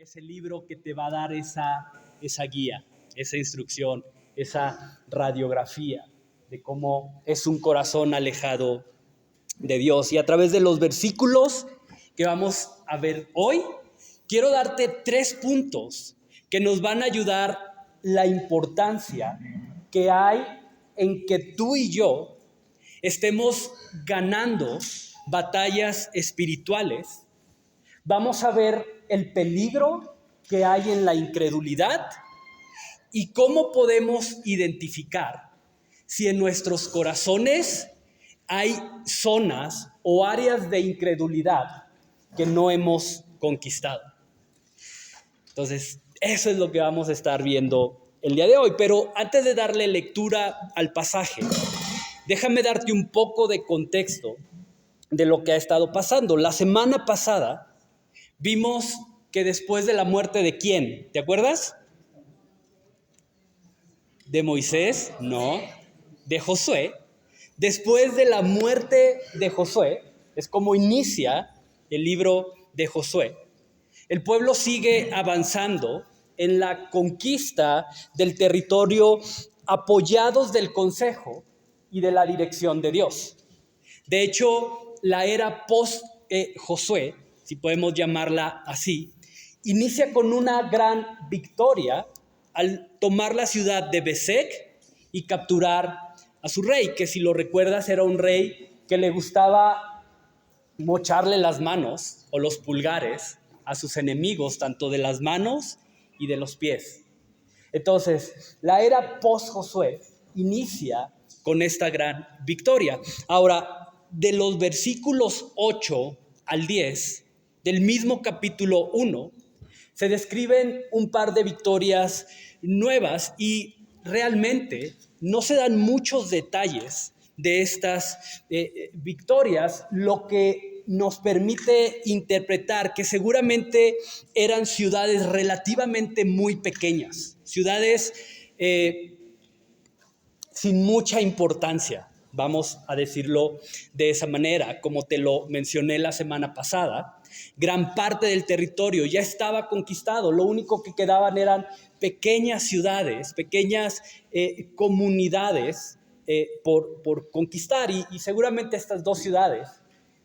es el libro que te va a dar esa guía, esa instrucción, esa radiografía de cómo es un corazón alejado de Dios. Y a través de los versículos que vamos a ver hoy, quiero darte 3 puntos que nos van a ayudar la importancia que hay en que tú y yo estemos ganando batallas espirituales. Vamos a ver el peligro que hay en la incredulidad y cómo podemos identificar si en nuestros corazones hay zonas o áreas de incredulidad que no hemos conquistado. Entonces, eso es lo que vamos a estar viendo el día de hoy. Pero antes de darle lectura al pasaje, déjame darte un poco de contexto de lo que ha estado pasando. La semana pasada vimos que después de la muerte de ¿quién? ¿Te acuerdas? ¿De Moisés? No. ¿De Josué? Después de la muerte de Josué, es como inicia el libro de Josué. El pueblo sigue avanzando en la conquista del territorio, apoyados del consejo y de la dirección de Dios. De hecho, la era post-Josué, si podemos llamarla así, inicia con una gran victoria al tomar la ciudad de Besek y capturar a su rey, que si lo recuerdas era un rey que le gustaba mocharle las manos o los pulgares a sus enemigos, tanto de las manos y de los pies. Entonces, la era post-Josué inicia con esta gran victoria. Ahora, de los versículos 8 al 10 del mismo capítulo 1, se describen un par de victorias nuevas y realmente no se dan muchos detalles de estas victorias, lo que nos permite interpretar que seguramente eran ciudades relativamente muy pequeñas, ciudades sin mucha importancia, vamos a decirlo de esa manera. Como te lo mencioné la semana pasada, gran parte del territorio ya estaba conquistado, lo único que quedaban eran pequeñas ciudades, pequeñas comunidades por conquistar, y seguramente estas 2 ciudades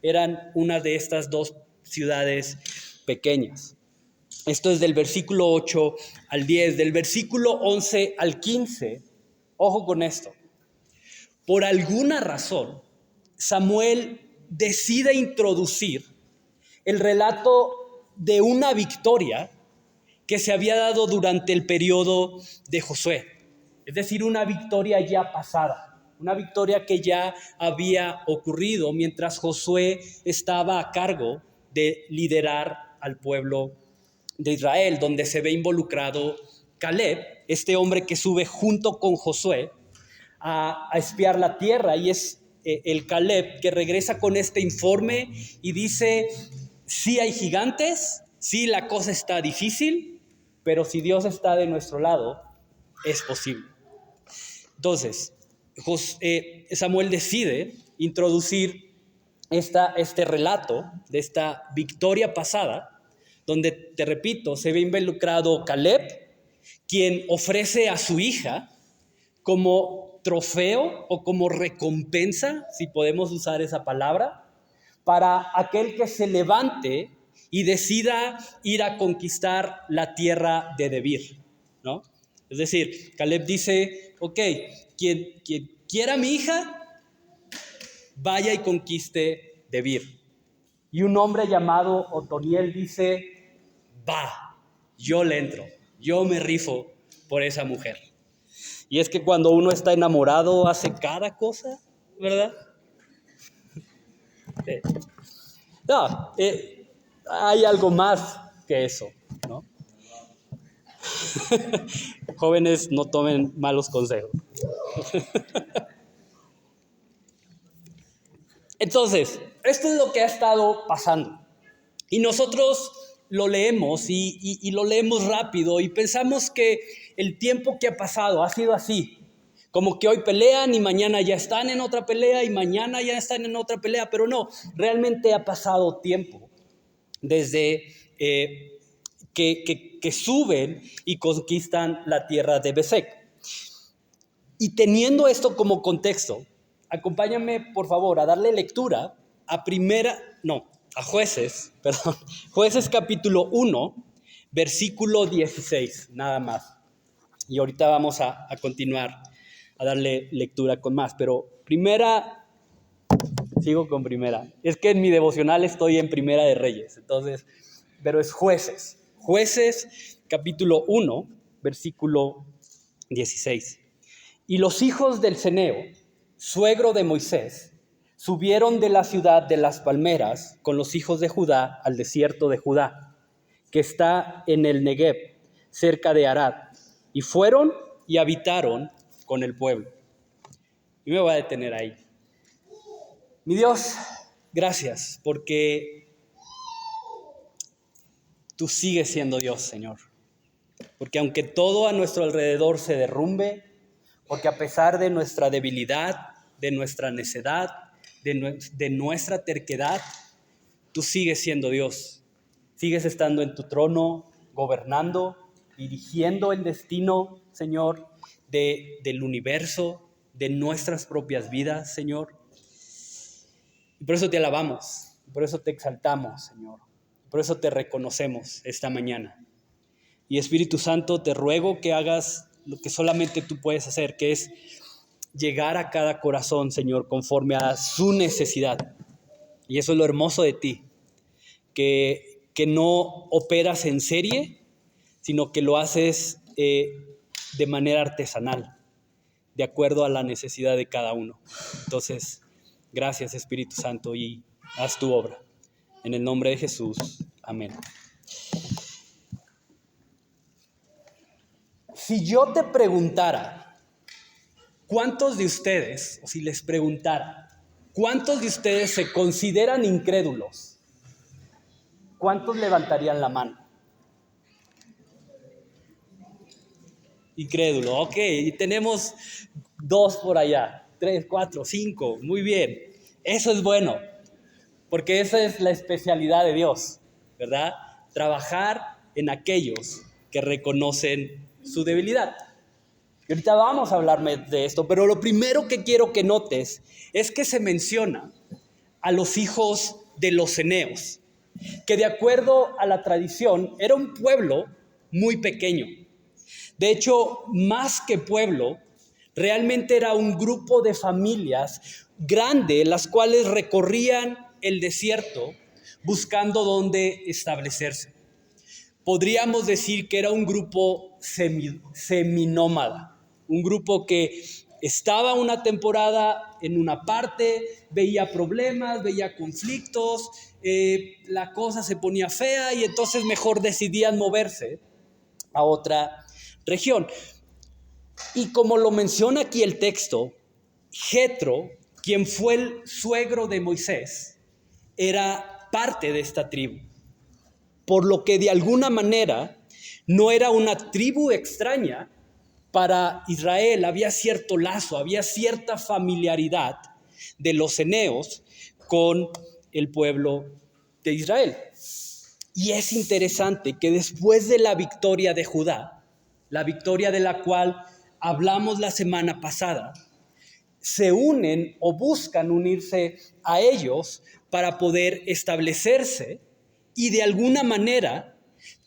eran una de estas 2 ciudades pequeñas. Esto es del versículo 8 al 10, del versículo 11 al 15, ojo con esto. Por alguna razón, Samuel decide introducir el relato de una victoria que se había dado durante el periodo de Josué. Es decir, una victoria ya pasada, una victoria que ya había ocurrido mientras Josué estaba a cargo de liderar al pueblo de Israel, donde se ve involucrado Caleb, este hombre que sube junto con Josué a espiar la tierra, y es el Caleb que regresa con este informe y dice: sí hay gigantes, sí la cosa está difícil, pero si Dios está de nuestro lado, es posible. Entonces, Samuel decide introducir este relato de esta victoria pasada, donde, te repito, se ve involucrado Caleb, quien ofrece a su hija como trofeo o como recompensa, si podemos usar esa palabra, para aquel que se levante y decida ir a conquistar la tierra de Debir, ¿no? Es decir, Caleb dice: ok, quien quiera a mi hija, vaya y conquiste Debir. Y un hombre llamado Otoniel dice: va, yo le entro, yo me rifo por esa mujer. Y es que cuando uno está enamorado hace cada cosa, ¿verdad? No, hay algo más que eso, ¿no? Jóvenes, no tomen malos consejos. Entonces, esto es lo que ha estado pasando. Y nosotros lo leemos y lo leemos rápido y pensamos que el tiempo que ha pasado ha sido así. Como que hoy pelean y mañana ya están en otra pelea y mañana ya están en otra pelea, pero no, realmente ha pasado tiempo desde que suben y conquistan la tierra de Besek. Y teniendo esto como contexto, acompáñame por favor a darle lectura a Jueces capítulo 1, versículo 16, nada más. Y ahorita vamos a continuar a darle lectura con más, pero sigo con primera. Es que en mi devocional estoy en Primera de Reyes, entonces, pero es Jueces. Jueces capítulo 1, versículo 16. Y los hijos del Ceneo, suegro de Moisés, subieron de la ciudad de las palmeras con los hijos de Judá al desierto de Judá, que está en el Negev, cerca de Arad, y fueron y habitaron con el pueblo. Y me voy a detener ahí. Mi Dios, gracias, porque tú sigues siendo Dios, Señor. Porque aunque todo a nuestro alrededor se derrumbe, porque a pesar de nuestra debilidad, de nuestra necedad, de nuestra terquedad, tú sigues siendo Dios. Sigues estando en tu trono, gobernando, dirigiendo el destino, Señor, del universo, de nuestras propias vidas, Señor. Y por eso te alabamos, por eso te exaltamos, Señor. Por eso te reconocemos esta mañana. Y Espíritu Santo, te ruego que hagas lo que solamente tú puedes hacer, que es llegar a cada corazón, Señor, conforme a su necesidad. Y eso es lo hermoso de ti, que no operas en serie, sino que lo haces de manera artesanal, de acuerdo a la necesidad de cada uno. Entonces, gracias, Espíritu Santo, y haz tu obra. En el nombre de Jesús, amén. Si yo te preguntara, ¿cuántos de ustedes, o si les preguntara, ¿cuántos de ustedes se consideran incrédulos? ¿Cuántos levantarían la mano? Incrédulo, ok, y tenemos 2 por allá, 3, 4, 5, muy bien. Eso es bueno, porque esa es la especialidad de Dios, ¿verdad? Trabajar en aquellos que reconocen su debilidad. Y ahorita vamos a hablarme de esto, pero lo primero que quiero que notes es que se menciona a los hijos de los ceneos, que de acuerdo a la tradición era un pueblo muy pequeño. De hecho, más que pueblo, realmente era un grupo de familias grande, las cuales recorrían el desierto buscando dónde establecerse. Podríamos decir que era un grupo seminómada, un grupo que estaba una temporada en una parte, veía problemas, veía conflictos, la cosa se ponía fea y entonces mejor decidían moverse a otra región. Y como lo menciona aquí el texto, Jetro, quien fue el suegro de Moisés, era parte de esta tribu, por lo que de alguna manera no era una tribu extraña para Israel. Había cierto lazo, había cierta familiaridad de los ceneos con el pueblo de Israel. Y es interesante que después de la victoria de Judá, la victoria de la cual hablamos la semana pasada, se unen o buscan unirse a ellos para poder establecerse y de alguna manera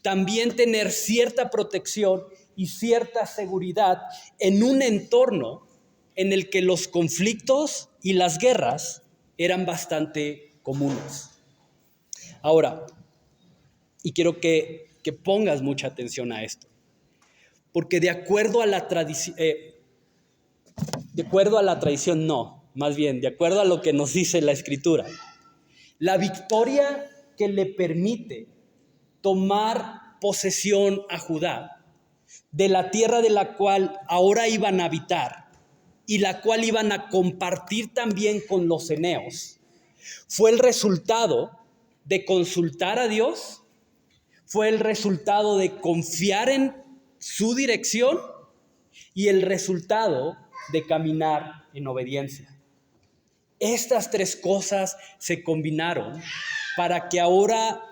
también tener cierta protección y cierta seguridad en un entorno en el que los conflictos y las guerras eran bastante comunes. Ahora, y quiero que pongas mucha atención a esto, porque de acuerdo a la tradición, más bien, de acuerdo a lo que nos dice la Escritura, la victoria que le permite tomar posesión a Judá de la tierra de la cual ahora iban a habitar y la cual iban a compartir también con los ceneos, fue el resultado de consultar a Dios, fue el resultado de confiar en su dirección y el resultado de caminar en obediencia. Estas tres cosas se combinaron para que ahora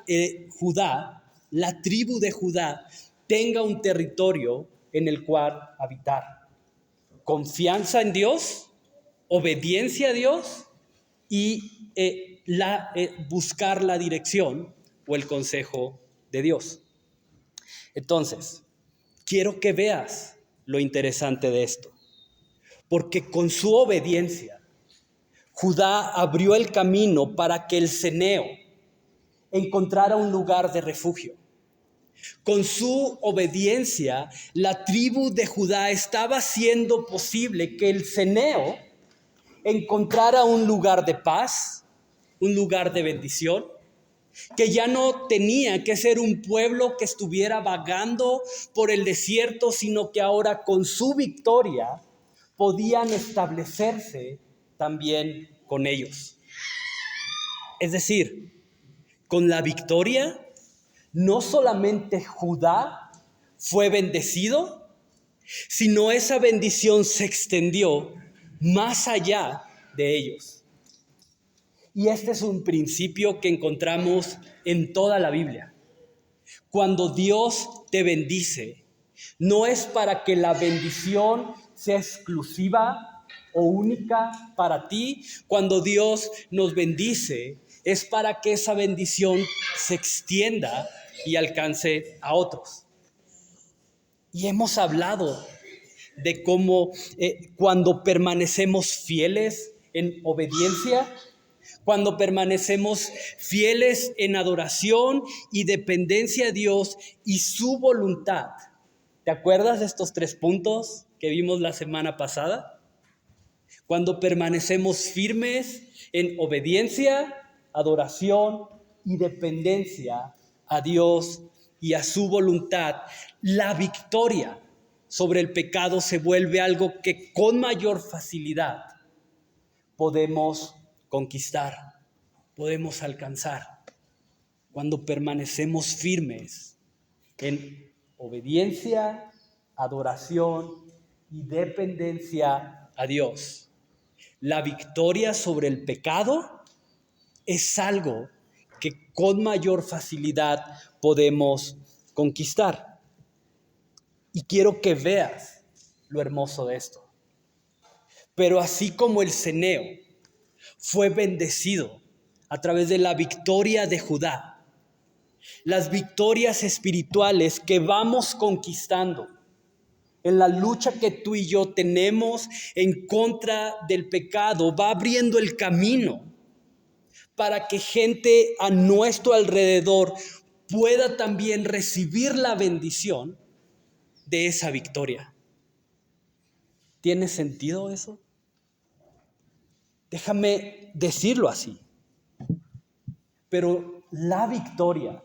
Judá la tribu de Judá, tenga un territorio en el cual habitar. Confianza en Dios, obediencia a Dios y buscar la dirección o el consejo de Dios. Entonces, quiero que veas lo interesante de esto, porque con su obediencia, Judá abrió el camino para que el ceneo encontrara un lugar de refugio. Con su obediencia, la tribu de Judá estaba haciendo posible que el ceneo encontrara un lugar de paz, un lugar de bendición, que ya no tenía que ser un pueblo que estuviera vagando por el desierto, sino que ahora con su victoria podían establecerse también con ellos. Es decir, con la victoria, no solamente Judá fue bendecido, sino esa bendición se extendió más allá de ellos. Y este es un principio que encontramos en toda la Biblia. Cuando Dios te bendice, no es para que la bendición sea exclusiva o única para ti. Cuando Dios nos bendice, es para que esa bendición se extienda y alcance a otros. Y hemos hablado de cómo cuando permanecemos fieles en obediencia, cuando permanecemos fieles en adoración y dependencia a Dios y su voluntad. ¿Te acuerdas de estos 3 puntos que vimos la semana pasada? Cuando permanecemos firmes en obediencia, adoración y dependencia a Dios y a su voluntad, la victoria sobre el pecado se vuelve algo que con mayor facilidad podemos conquistar, podemos alcanzar, cuando permanecemos firmes en obediencia, adoración y dependencia a Dios. La victoria sobre el pecado es algo que con mayor facilidad podemos conquistar. Y quiero que veas lo hermoso de esto. Pero así como el ceneo fue bendecido a través de la victoria de Judá, las victorias espirituales que vamos conquistando en la lucha que tú y yo tenemos en contra del pecado, va abriendo el camino para que gente a nuestro alrededor pueda también recibir la bendición de esa victoria. ¿Tiene sentido eso? Déjame decirlo así. Pero la victoria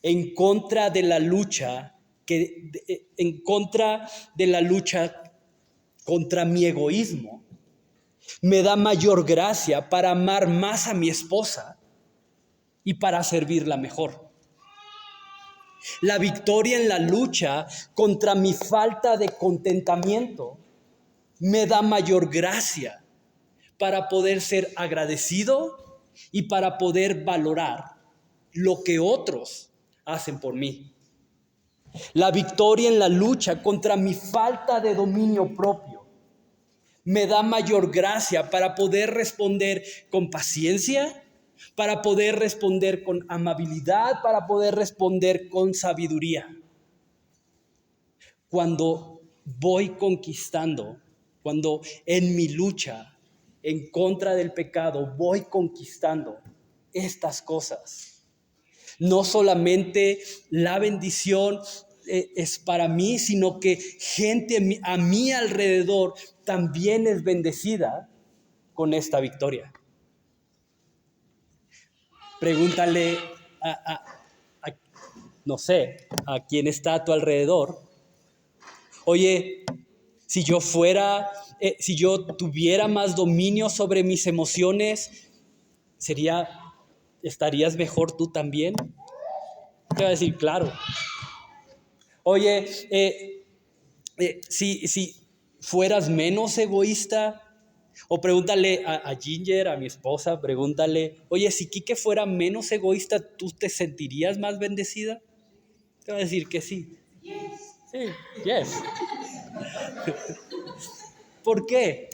en contra de la lucha, contra mi egoísmo, me da mayor gracia para amar más a mi esposa y para servirla mejor. La victoria en la lucha contra mi falta de contentamiento me da mayor gracia para poder ser agradecido y para poder valorar lo que otros hacen por mí. La victoria en la lucha contra mi falta de dominio propio me da mayor gracia para poder responder con paciencia, para poder responder con amabilidad, para poder responder con sabiduría. Cuando voy conquistando, cuando en mi lucha en contra del pecado voy conquistando estas cosas, no solamente la bendición es para mí, sino que gente a mi alrededor también es bendecida con esta victoria. Pregúntale no sé, a quién está a tu alrededor. Oye, si yo tuviera más dominio sobre mis emociones, ¿estarías mejor tú también? Te va a decir, claro. Oye, si fueras menos egoísta, o pregúntale a Ginger, a mi esposa, pregúntale, oye, si Kike fuera menos egoísta, ¿tú te sentirías más bendecida? Te va a decir que sí. Sí, yes. ¿Por qué?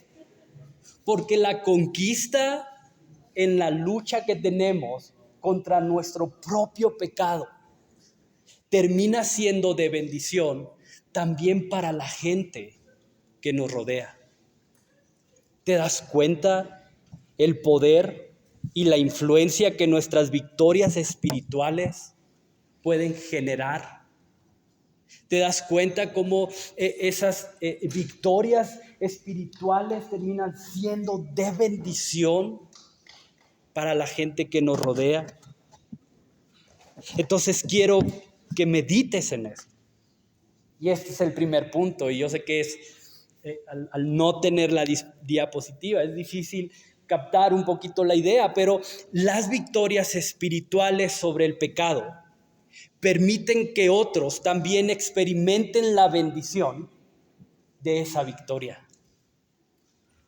Porque la conquista en la lucha que tenemos contra nuestro propio pecado termina siendo de bendición también para la gente que nos rodea. ¿Te das cuenta el poder y la influencia que nuestras victorias espirituales pueden generar? ¿Te das cuenta cómo esas victorias espirituales terminan siendo de bendición para la gente que nos rodea? Entonces quiero que medites en eso. Y este es el primer punto, y yo sé que es, al no tener la diapositiva, es difícil captar un poquito la idea, pero las victorias espirituales sobre el pecado permiten que otros también experimenten la bendición de esa victoria.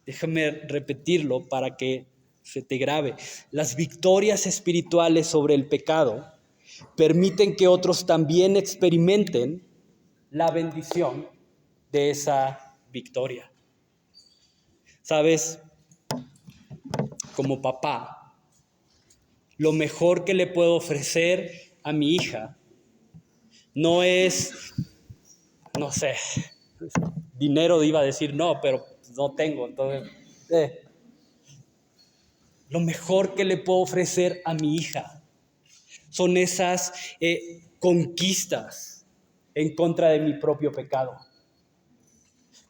Déjame repetirlo para que se te grabe. Las victorias espirituales sobre el pecado permiten que otros también experimenten la bendición de esa victoria. ¿Sabes? Como papá, lo mejor que le puedo ofrecer a mi hija no es, no sé, dinero iba a decir no, pero no tengo, entonces, lo mejor que le puedo ofrecer a mi hija son esas conquistas en contra de mi propio pecado.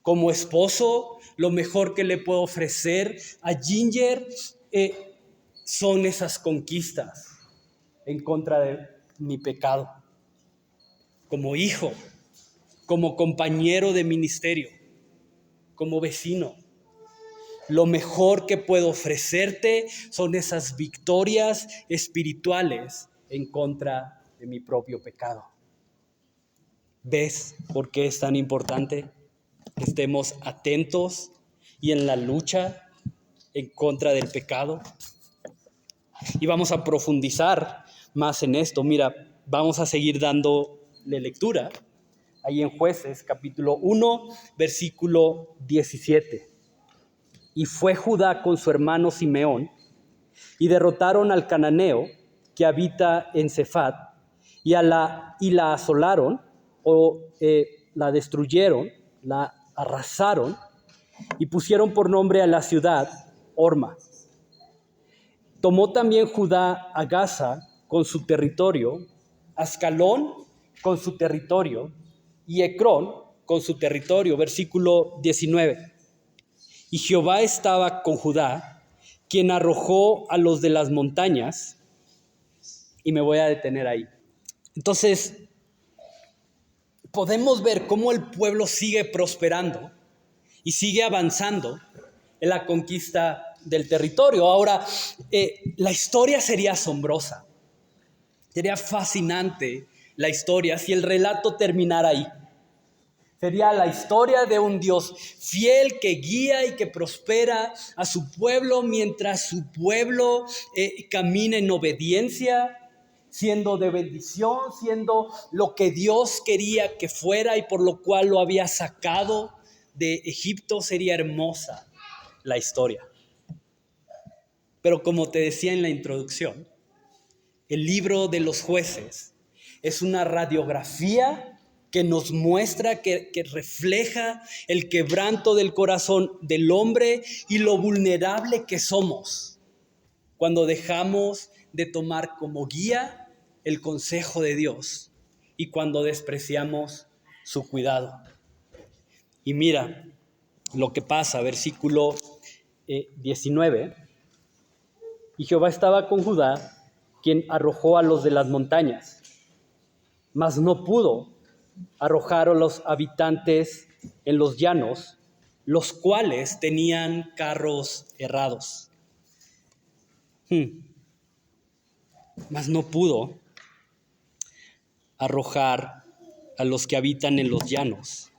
Como esposo, lo mejor que le puedo ofrecer a Ginger son esas conquistas en contra de mi pecado. Como hijo, como compañero de ministerio, como vecino, lo mejor que puedo ofrecerte son esas victorias espirituales en contra de mi propio pecado. ¿Ves por qué es tan importante que estemos atentos y en la lucha en contra del pecado? Y vamos a profundizar más en esto. Mira, vamos a seguir dándole lectura ahí en Jueces, capítulo 1, versículo 17. Y fue Judá con su hermano Simeón, y derrotaron al cananeo que habita en Cefat, y la asolaron, o la destruyeron, la arrasaron, y pusieron por nombre a la ciudad Horma. Tomó también Judá a Gaza con su territorio, Ascalón con su territorio, y Ecrón con su territorio. Versículo 19. Y Jehová estaba con Judá, quien arrojó a los de las montañas, y me voy a detener ahí. Entonces, podemos ver cómo el pueblo sigue prosperando y sigue avanzando en la conquista del territorio. Ahora, la historia sería asombrosa, sería fascinante la historia si el relato terminara ahí. Sería la historia de un Dios fiel que guía y que prospera a su pueblo mientras su pueblo camina en obediencia, siendo de bendición, siendo lo que Dios quería que fuera y por lo cual lo había sacado de Egipto. Sería hermosa la historia. Pero como te decía en la introducción, el libro de los Jueces es una radiografía que nos muestra, que refleja el quebranto del corazón del hombre y lo vulnerable que somos cuando dejamos de tomar como guía el consejo de Dios y cuando despreciamos su cuidado. Y mira lo que pasa, versículo 19. Y Jehová estaba con Judá, quien arrojó a los de las montañas, mas no pudo arrojar a los habitantes en los llanos, los cuales tenían carros errados. Mas no pudo arrojar a los que habitan en los llanos.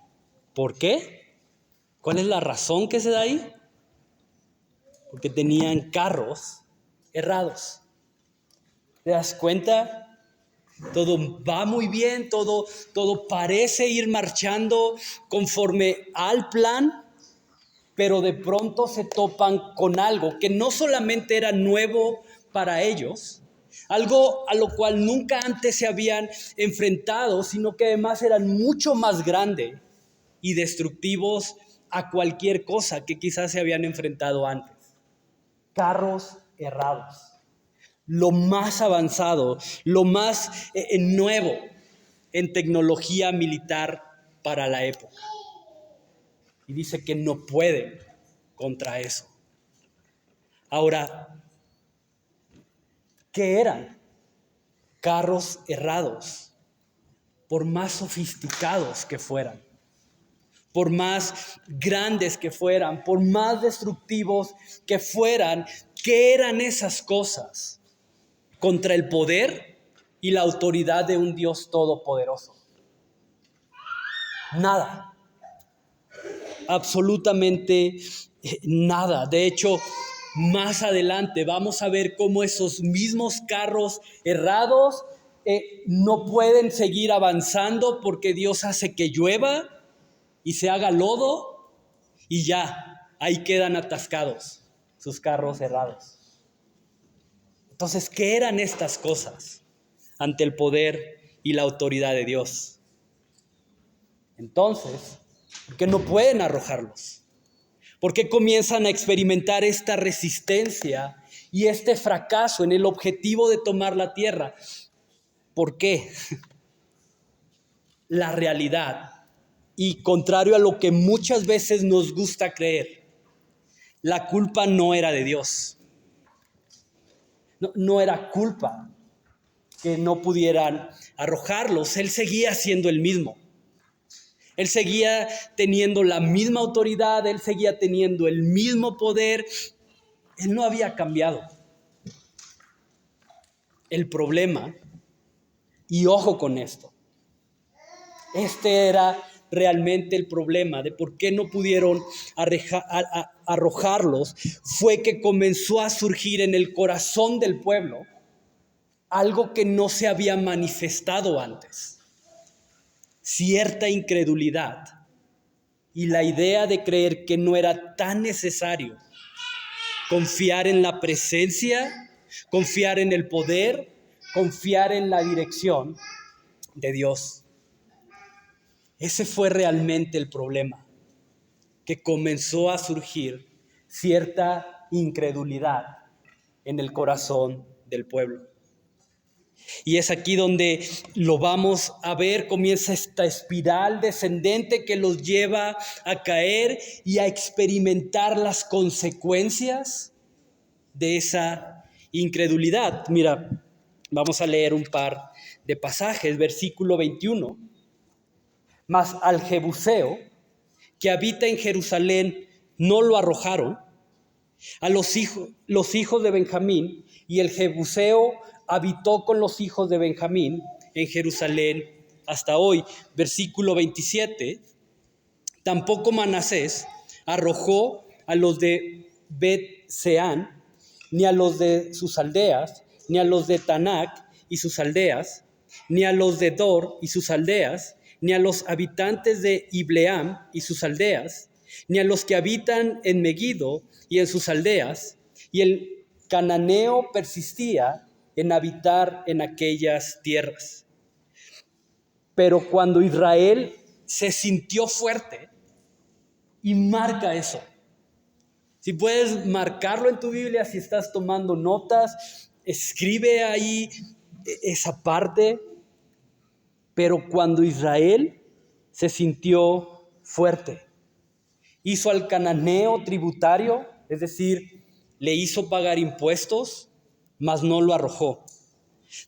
¿Por qué? ¿Cuál es la razón que se da ahí? Porque tenían carros errados. ¿Te das cuenta? todo va muy bien, todo parece ir marchando conforme al plan, pero de pronto se topan con algo que no solamente era nuevo para ellos, algo a lo cual nunca antes se habían enfrentado, sino que además eran mucho más grande y destructivos a cualquier cosa que quizás se habían enfrentado antes. Carros errados, lo más avanzado, lo más nuevo en tecnología militar para la época. Y dice que no pueden contra eso. Ahora, ¿qué eran? Carros errados, por más sofisticados que fueran, por más grandes que fueran, por más destructivos que fueran. ¿Qué eran esas cosas contra el poder y la autoridad de un Dios todopoderoso? Nada. Absolutamente nada. De hecho, más adelante vamos a ver cómo esos mismos carros errados no pueden seguir avanzando porque Dios hace que llueva y se haga lodo y ya, ahí quedan atascados sus carros errados. Entonces, ¿qué eran estas cosas ante el poder y la autoridad de Dios? Entonces, ¿por qué no pueden arrojarlos? ¿Por qué comienzan a experimentar esta resistencia y este fracaso en el objetivo de tomar la tierra? ¿Por qué? La realidad, y contrario a lo que muchas veces nos gusta creer, la culpa no era de Dios. No era culpa que no pudieran arrojarlos. Él seguía siendo el mismo. Él seguía teniendo la misma autoridad, él seguía teniendo el mismo poder. Él no había cambiado. El problema, y ojo con esto, este era realmente el problema de por qué no pudieron arrojarlos, fue que comenzó a surgir en el corazón del pueblo algo que no se había manifestado antes: cierta incredulidad y la idea de creer que no era tan necesario confiar en la presencia, confiar en el poder, confiar en la dirección de Dios. Ese fue realmente el problema, que comenzó a surgir cierta incredulidad en el corazón del pueblo. Y es aquí donde lo vamos a ver, comienza esta espiral descendente que los lleva a caer y a experimentar las consecuencias de esa incredulidad. Mira, vamos a leer un par de pasajes. Versículo 21. Mas al Jebuseo, que habita en Jerusalén, no lo arrojaron. A los hijos de Benjamín, y el Jebuseo habitó con los hijos de Benjamín en Jerusalén hasta hoy. Versículo 27. Tampoco Manasés arrojó a los de Bet-Seán, ni a los de sus aldeas, ni a los de Tanac y sus aldeas, ni a los de Dor y sus aldeas, ni a los habitantes de Ibleam y sus aldeas, ni a los que habitan en Megiddo y en sus aldeas. Y el cananeo persistía en habitar en aquellas tierras. Pero cuando Israel se sintió fuerte, y marca eso. Si puedes marcarlo en tu Biblia, si estás tomando notas, escribe ahí esa parte. Pero cuando Israel se sintió fuerte, hizo al cananeo tributario, es decir, le hizo pagar impuestos, mas no lo arrojó.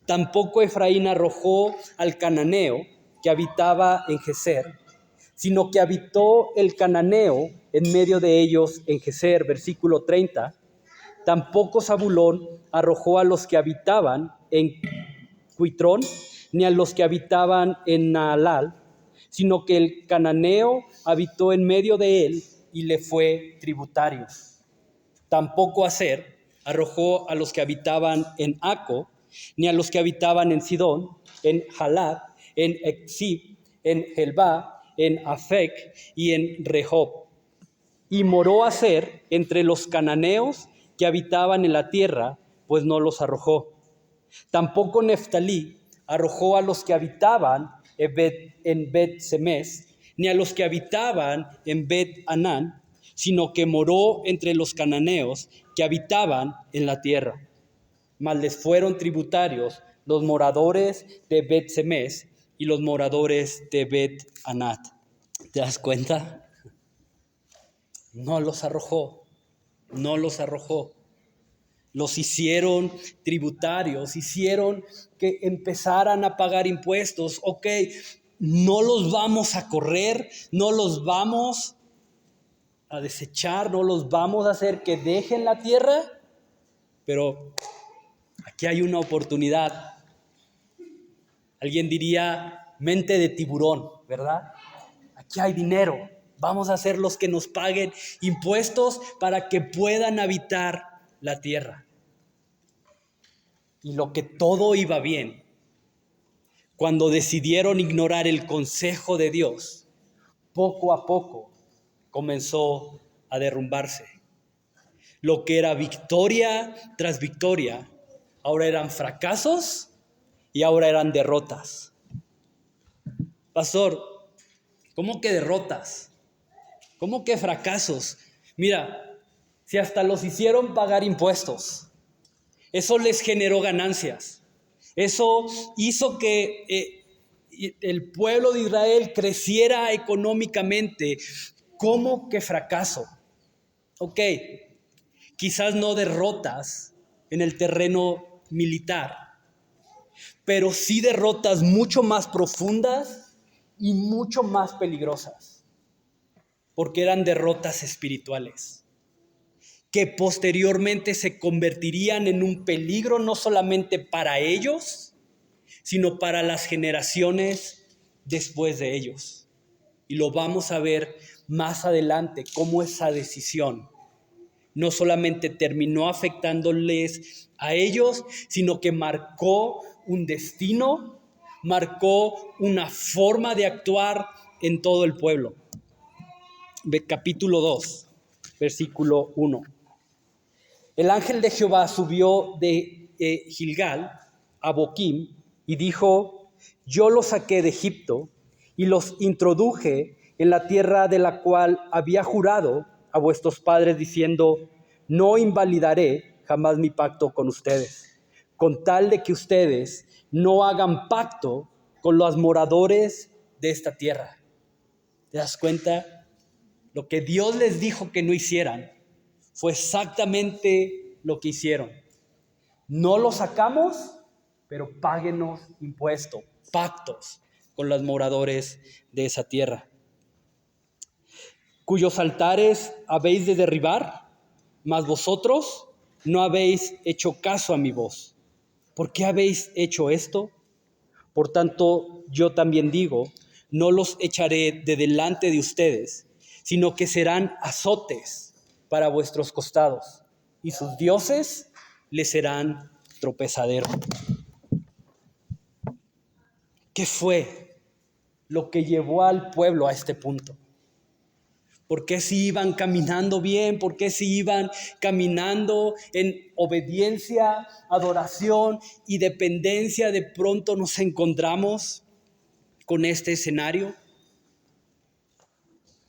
Tampoco Efraín arrojó al cananeo que habitaba en Geser, sino que habitó el cananeo en medio de ellos en Geser. Versículo 30. Tampoco Zabulón arrojó a los que habitaban en Cuitrón, ni a los que habitaban en Naalal, sino que el cananeo habitó en medio de él y le fue tributario. Tampoco Aser arrojó a los que habitaban en Aco, ni a los que habitaban en Sidón, en Jalad, en Exib, en Helba, en Afec y en Rehob. Y moró a ser entre los cananeos que habitaban en la tierra, pues no los arrojó. Tampoco Neftalí arrojó a los que habitaban en Bet-Semes, ni a los que habitaban en Bet-Anán, sino que moró entre los cananeos que habitaban en la tierra. Mas les fueron tributarios los moradores de Bet-Semes y los moradores de Bet-Anat. ¿Te das cuenta? No los arrojó, no los arrojó. Los hicieron tributarios, hicieron que empezaran a pagar impuestos. Ok, no los vamos a correr, no los vamos a desechar, no los vamos a hacer que dejen la tierra, pero aquí hay una oportunidad. Alguien diría mente de tiburón, ¿verdad? Aquí hay dinero. Vamos a hacer los que nos paguen impuestos para que puedan habitar la tierra. Y lo que todo iba bien, cuando decidieron ignorar el consejo de Dios, poco a poco comenzó a derrumbarse. Lo que era victoria tras victoria, ahora eran fracasos y ahora eran derrotas. Pastor, ¿cómo que derrotas? ¿Cómo que fracasos? Mira, si hasta los hicieron pagar impuestos, eso les generó ganancias. Eso hizo que el pueblo de Israel creciera económicamente. ¿Cómo que fracaso? Ok, quizás no derrotas en el terreno militar, pero sí derrotas mucho más profundas y mucho más peligrosas, porque eran derrotas espirituales, que posteriormente se convertirían en un peligro no solamente para ellos, sino para las generaciones después de ellos. Y lo vamos a ver más adelante, cómo esa decisión no solamente terminó afectándoles a ellos, sino que marcó un destino, marcó una forma de actuar en todo el pueblo. Capítulo 2, versículo 1. El ángel de Jehová subió de Gilgal a Boquim y dijo: yo los saqué de Egipto y los introduje en la tierra de la cual había jurado a vuestros padres diciendo: no invalidaré jamás mi pacto con ustedes, con tal de que ustedes no hagan pacto con los moradores de esta tierra. ¿Te das cuenta? Lo que Dios les dijo que no hicieran fue exactamente lo que hicieron. No los sacamos, pero páguenos impuestos, pactos con los moradores de esa tierra, cuyos altares habéis de derribar, mas vosotros no habéis hecho caso a mi voz. ¿Por qué habéis hecho esto? Por tanto, yo también digo, no los echaré de delante de ustedes, sino que serán azotes para vuestros costados, y sus dioses les serán tropezadero. ¿Qué fue lo que llevó al pueblo a este punto? ¿Por qué si iban caminando bien? ¿Por qué si iban caminando en obediencia, adoración y dependencia? De pronto nos encontramos con este escenario.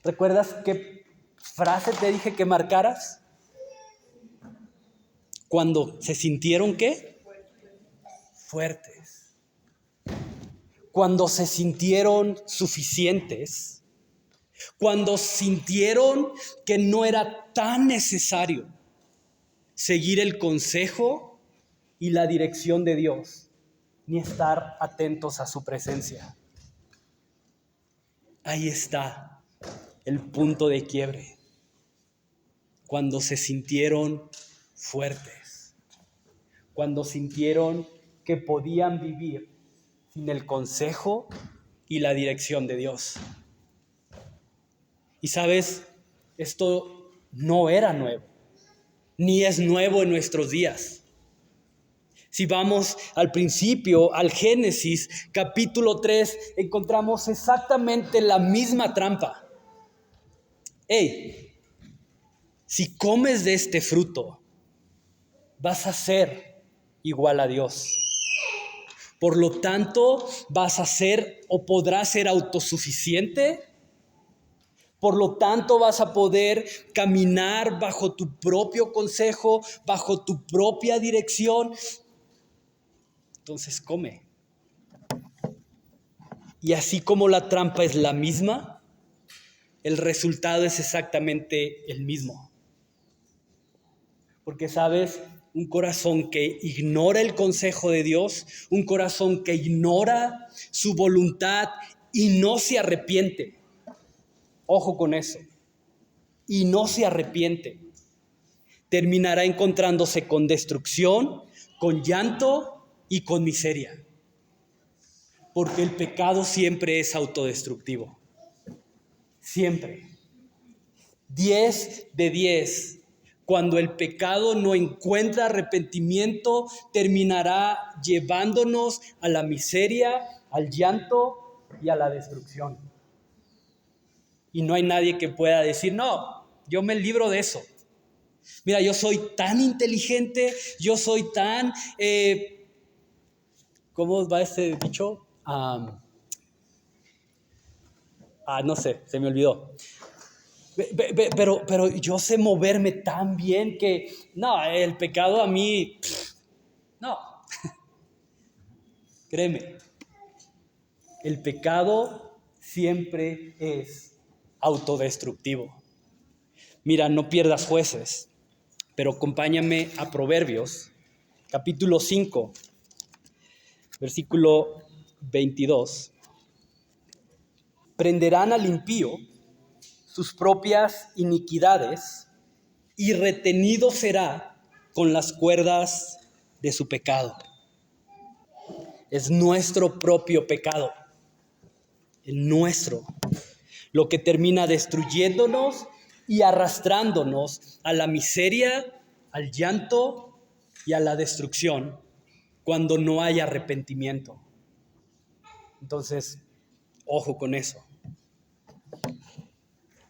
¿Recuerdas qué frase te dije que marcaras? Cuando se sintieron, ¿qué? Fuertes. Cuando se sintieron suficientes. Cuando sintieron que no era tan necesario seguir el consejo y la dirección de Dios, ni estar atentos a su presencia. Ahí está el punto de quiebre. Cuando se sintieron fuertes, cuando sintieron que podían vivir sin el consejo y la dirección de Dios. Y sabes, esto no era nuevo, ni es nuevo en nuestros días. Si vamos al principio, al Génesis, capítulo 3, encontramos exactamente la misma trampa. Hey, si comes de este fruto, vas a ser igual a Dios. Por lo tanto, vas a ser o podrás ser autosuficiente. Por lo tanto, vas a poder caminar bajo tu propio consejo, bajo tu propia dirección. Entonces, come. Y así como la trampa es la misma, el resultado es exactamente el mismo. Porque, ¿sabes? Un corazón que ignora el consejo de Dios, un corazón que ignora su voluntad y no se arrepiente. Ojo con eso. Y no se arrepiente. Terminará encontrándose con destrucción, con llanto y con miseria. Porque el pecado siempre es autodestructivo. Siempre. 10 de 10. Cuando el pecado no encuentra arrepentimiento, terminará llevándonos a la miseria, al llanto y a la destrucción. Y no hay nadie que pueda decir, no, yo me libro de eso. Mira, yo soy tan inteligente, yo soy tan... ¿cómo va este dicho? No sé, se me olvidó. Pero yo sé moverme tan bien que, no, el pecado a mí, no. Créeme, el pecado siempre es autodestructivo. Mira, no pierdas jueces, pero acompáñame a Proverbios, capítulo 5, versículo 22. Prenderán al impío sus propias iniquidades y retenido será con las cuerdas de su pecado. Es nuestro propio pecado, el nuestro, lo que termina destruyéndonos y arrastrándonos a la miseria, al llanto y a la destrucción cuando no hay arrepentimiento. Entonces, ojo con eso.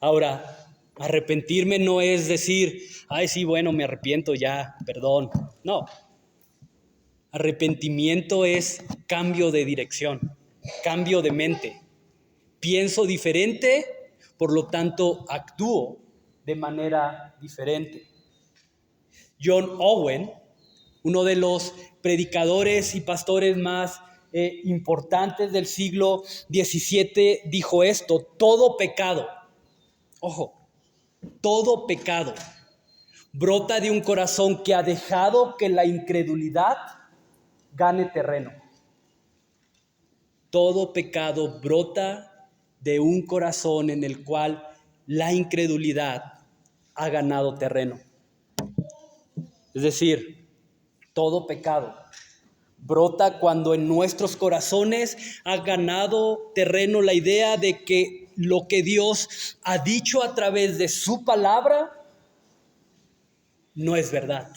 Ahora, arrepentirme no es decir, ay, sí, bueno, me arrepiento ya, perdón. No. Arrepentimiento es cambio de dirección, cambio de mente. Pienso diferente, por lo tanto, actúo de manera diferente. John Owen, uno de los predicadores y pastores más importantes del siglo XVII, dijo esto: todo pecado, ojo, todo pecado brota de un corazón que ha dejado que la incredulidad gane terreno. Todo pecado brota de un corazón en el cual la incredulidad ha ganado terreno. Es decir, todo pecado brota cuando en nuestros corazones ha ganado terreno la idea de que lo que Dios ha dicho a través de su palabra no es verdad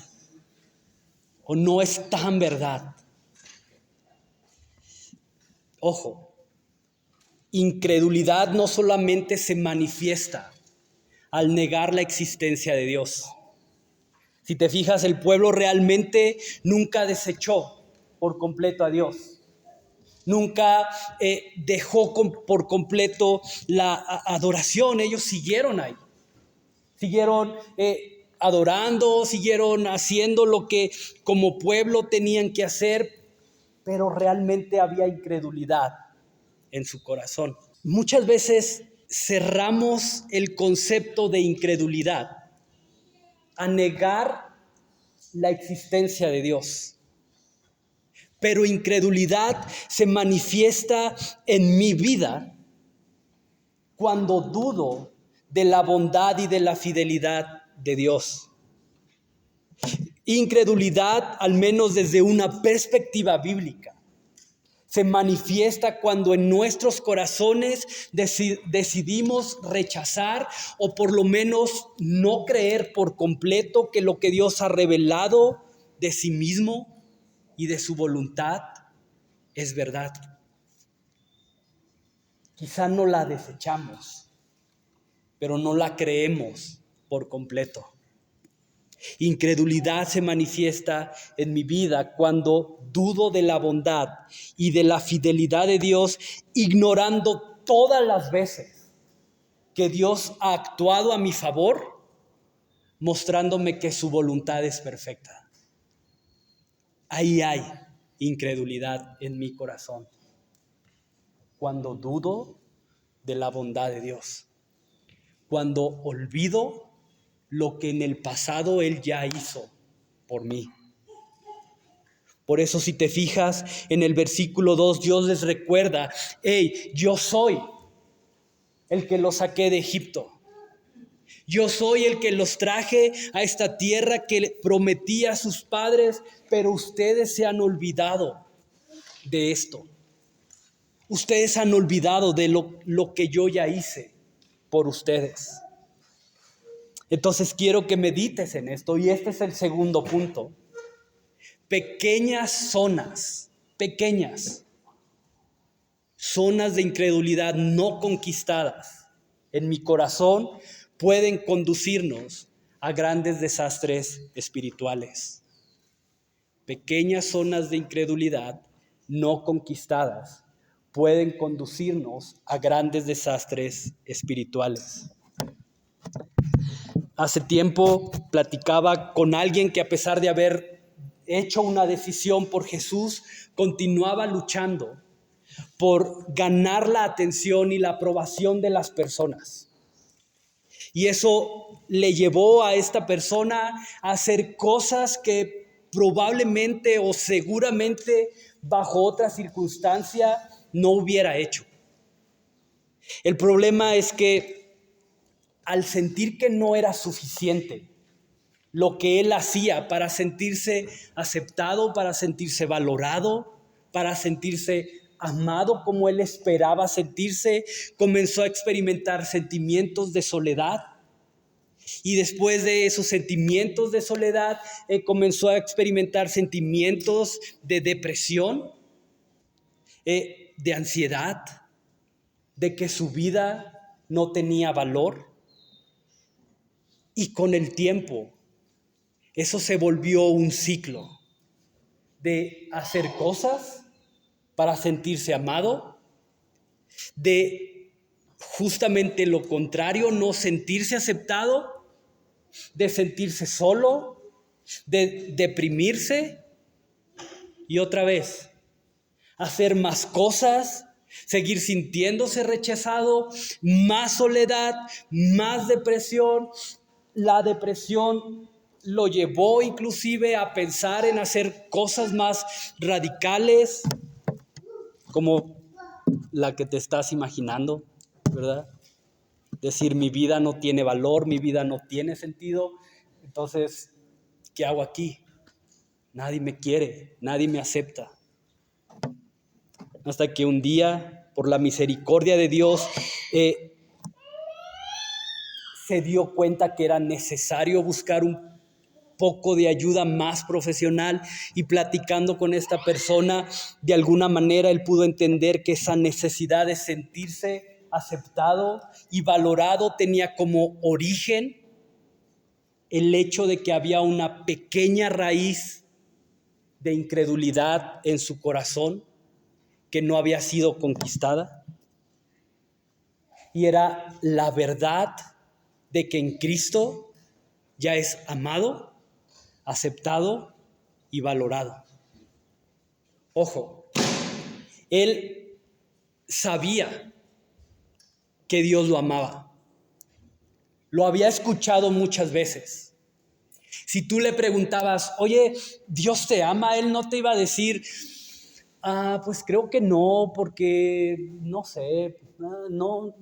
o no es tan verdad. Ojo, incredulidad no solamente se manifiesta al negar la existencia de Dios. Si te fijas, el pueblo realmente nunca desechó por completo a Dios. Nunca dejó por completo la adoración. Ellos siguieron ahí. Siguieron adorando, siguieron haciendo lo que como pueblo tenían que hacer, pero realmente había incredulidad en su corazón. Muchas veces cerramos el concepto de incredulidad a negar la existencia de Dios. Pero incredulidad se manifiesta en mi vida cuando dudo de la bondad y de la fidelidad de Dios. Incredulidad, al menos desde una perspectiva bíblica, se manifiesta cuando en nuestros corazones decidimos rechazar o por lo menos no creer por completo que lo que Dios ha revelado de sí mismo y de su voluntad es verdad. Quizá no la desechamos, pero no la creemos por completo. Incredulidad se manifiesta en mi vida cuando dudo de la bondad y de la fidelidad de Dios, ignorando todas las veces que Dios ha actuado a mi favor, mostrándome que su voluntad es perfecta. Ahí hay incredulidad en mi corazón, cuando dudo de la bondad de Dios, cuando olvido lo que en el pasado Él ya hizo por mí. Por eso, si te fijas en el versículo 2, Dios les recuerda: hey, yo soy el que los saqué de Egipto. Yo soy el que los traje a esta tierra que prometí a sus padres, pero ustedes se han olvidado de esto. Ustedes han olvidado de lo que yo ya hice por ustedes. Entonces quiero que medites en esto, y este es el segundo punto. Pequeñas zonas de incredulidad no conquistadas en mi corazón pueden conducirnos a grandes desastres espirituales. Pequeñas zonas de incredulidad no conquistadas pueden conducirnos a grandes desastres espirituales. Hace tiempo platicaba con alguien que, a pesar de haber hecho una decisión por Jesús, continuaba luchando por ganar la atención y la aprobación de las personas. Y eso le llevó a esta persona a hacer cosas que probablemente o seguramente bajo otra circunstancia no hubiera hecho. El problema es que al sentir que no era suficiente lo que él hacía para sentirse aceptado, para sentirse valorado, para sentirse amado como él esperaba sentirse, comenzó a experimentar sentimientos de soledad. Y después de esos sentimientos de soledad, comenzó a experimentar sentimientos de depresión, de ansiedad, de que su vida no tenía valor. Y con el tiempo, eso se volvió un ciclo de hacer cosas para sentirse amado, de justamente lo contrario, no sentirse aceptado, de sentirse solo, de deprimirse y otra vez hacer más cosas, seguir sintiéndose rechazado, más soledad, más depresión. La depresión lo llevó inclusive a pensar en hacer cosas más radicales, como la que te estás imaginando, ¿verdad? Decir: mi vida no tiene valor, mi vida no tiene sentido, entonces, ¿qué hago aquí? Nadie me quiere, nadie me acepta. Hasta que un día, por la misericordia de Dios, se dio cuenta que era necesario buscar un poco de ayuda más profesional, y platicando con esta persona, de alguna manera él pudo entender que esa necesidad de sentirse aceptado y valorado tenía como origen el hecho de que había una pequeña raíz de incredulidad en su corazón que no había sido conquistada, y era la verdad de que en Cristo ya es amado, aceptado y valorado. Ojo, él sabía que Dios lo amaba. Lo había escuchado muchas veces. Si tú le preguntabas: oye, ¿Dios te ama?, él no te iba a decir: pues creo que no, porque no sé, no,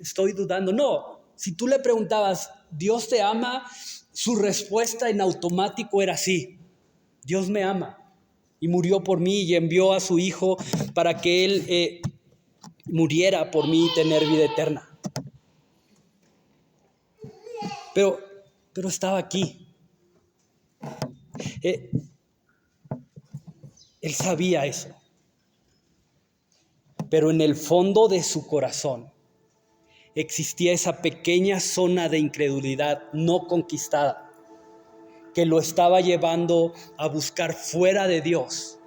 estoy dudando. No, si tú le preguntabas: ¿Dios te ama?, su respuesta en automático era: sí, Dios me ama y murió por mí y envió a su Hijo para que Él muriera por mí y tener vida eterna. Pero estaba aquí. Él sabía eso. Pero en el fondo de su corazón existía esa pequeña zona de incredulidad no conquistada que lo estaba llevando a buscar fuera de Dios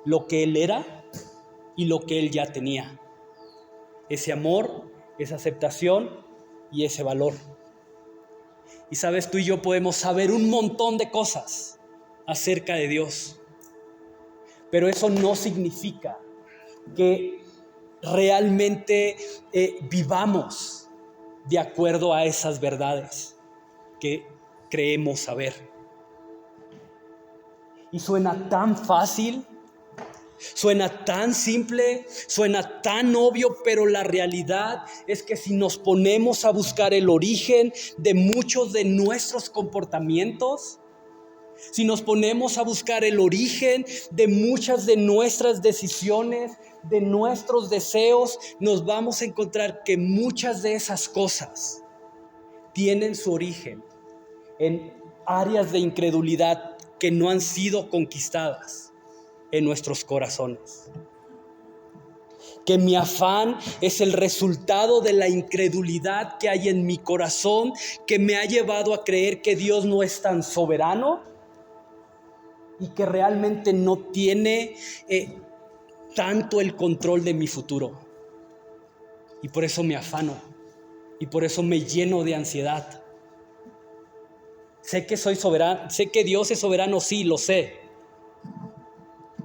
lo que Él era y lo que Él ya tenía. Ese amor, esa aceptación y ese valor. Y sabes, tú y yo podemos saber un montón de cosas acerca de Dios, pero eso no significa que realmente vivamos de acuerdo a esas verdades que creemos saber. Y suena tan fácil, suena tan simple, suena tan obvio, pero la realidad es que si nos ponemos a buscar el origen de muchos de nuestros comportamientos, si nos ponemos a buscar el origen de muchas de nuestras decisiones, de nuestros deseos, nos vamos a encontrar que muchas de esas cosas tienen su origen en áreas de incredulidad que no han sido conquistadas en nuestros corazones. Que mi afán es el resultado de la incredulidad que hay en mi corazón, que me ha llevado a creer que Dios no es tan soberano y que realmente no tiene tanto el control de mi futuro. Y por eso me afano y por eso me lleno de ansiedad. Sé que soy soberano, sé que Dios es soberano, sí, lo sé,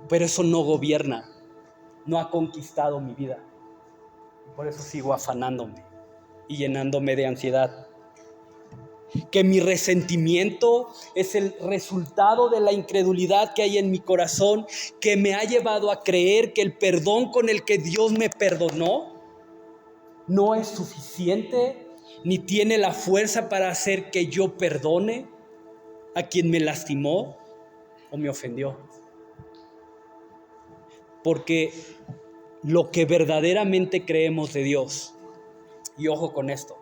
pero eso no gobierna, no ha conquistado mi vida. Y por eso sigo afanándome y llenándome de ansiedad. Que mi resentimiento es el resultado de la incredulidad que hay en mi corazón, que me ha llevado a creer que el perdón con el que Dios me perdonó no es suficiente, ni tiene la fuerza para hacer que yo perdone a quien me lastimó o me ofendió. Porque lo que verdaderamente creemos de Dios, y ojo con esto,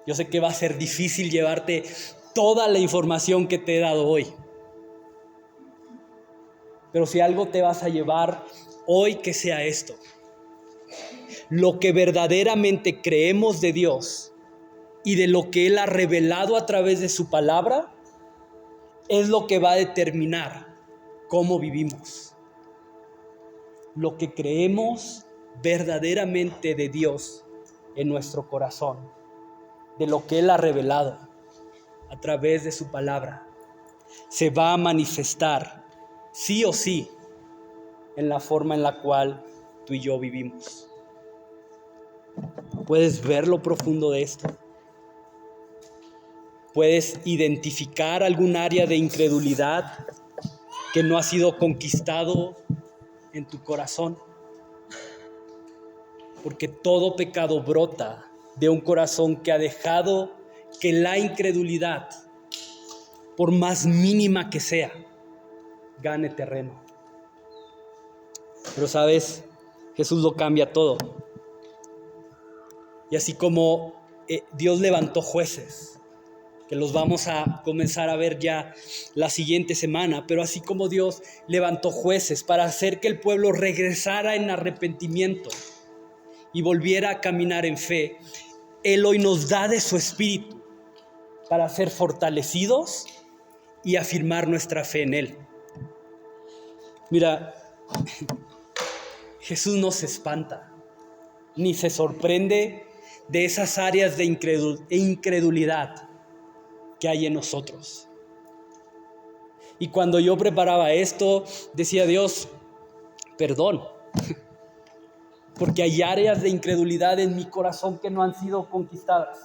yo sé que va a ser difícil llevarte toda la información que te he dado hoy, pero si algo te vas a llevar hoy, que sea esto: lo que verdaderamente creemos de Dios y de lo que Él ha revelado a través de su palabra es lo que va a determinar cómo vivimos. Lo que creemos verdaderamente de Dios en nuestro corazón, de lo que Él ha revelado a través de su palabra, se va a manifestar sí o sí en la forma en la cual tú y yo vivimos. ¿Puedes ver lo profundo de esto? ¿Puedes identificar algún área de incredulidad que no ha sido conquistado en tu corazón? Porque todo pecado brota de un corazón que ha dejado que la incredulidad, por más mínima que sea, gane terreno. Pero sabes, Jesús lo cambia todo. Y así como Dios levantó jueces, que los vamos a comenzar a ver ya la siguiente semana, pero así como Dios levantó jueces para hacer que el pueblo regresara en arrepentimiento y volviera a caminar en fe, Él hoy nos da de su espíritu para ser fortalecidos y afirmar nuestra fe en Él. Mira, Jesús no se espanta ni se sorprende de esas áreas de incredulidad que hay en nosotros. Y cuando yo preparaba esto, decía: Dios, perdón, porque hay áreas de incredulidad en mi corazón que no han sido conquistadas,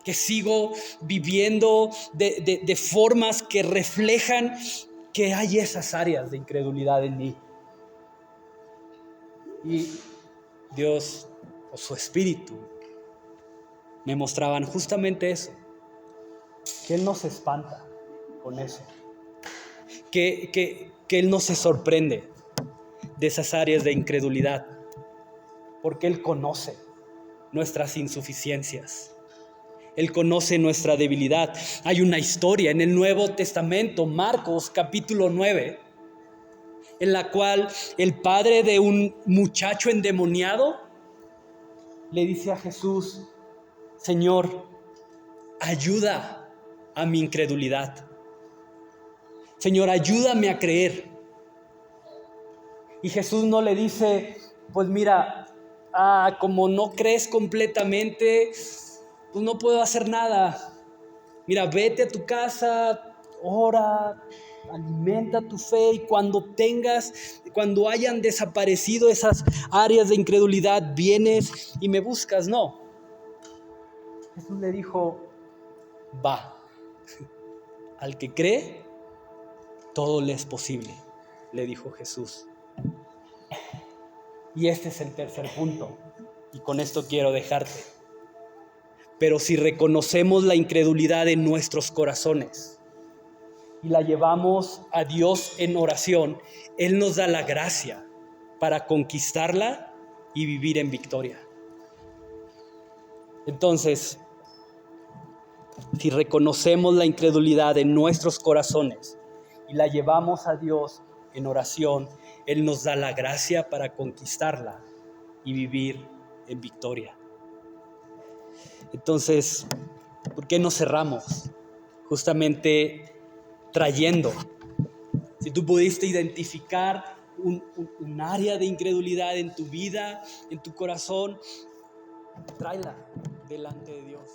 que sigo viviendo de formas que reflejan que hay esas áreas de incredulidad en mí. Y Dios o su espíritu me mostraban justamente eso, que Él no se espanta con eso, que Él no se sorprende de esas áreas de incredulidad, porque Él conoce nuestras insuficiencias, Él conoce nuestra debilidad. Hay una historia en el Nuevo Testamento, Marcos capítulo 9, en la cual el padre de un muchacho endemoniado le dice a Jesús: Señor, ayuda a mi incredulidad. Señor, ayúdame a creer. Y Jesús no le dice: pues mira, como no crees completamente, pues no puedo hacer nada. Mira, vete a tu casa, ora, alimenta tu fe, y cuando hayan desaparecido esas áreas de incredulidad, vienes y me buscas. No. Jesús le dijo: va, al que cree, todo le es posible, le dijo Jesús. Y este es el tercer punto, y con esto quiero dejarte. Pero si reconocemos la incredulidad en nuestros corazones y la llevamos a Dios en oración, Él nos da la gracia para conquistarla y vivir en victoria. Entonces, si reconocemos la incredulidad en nuestros corazones y la llevamos a Dios en oración, Él nos da la gracia para conquistarla y vivir en victoria. Entonces, ¿por qué no cerramos? Justamente trayendo, si tú pudiste identificar un área de incredulidad en tu vida, en tu corazón, tráela delante de Dios.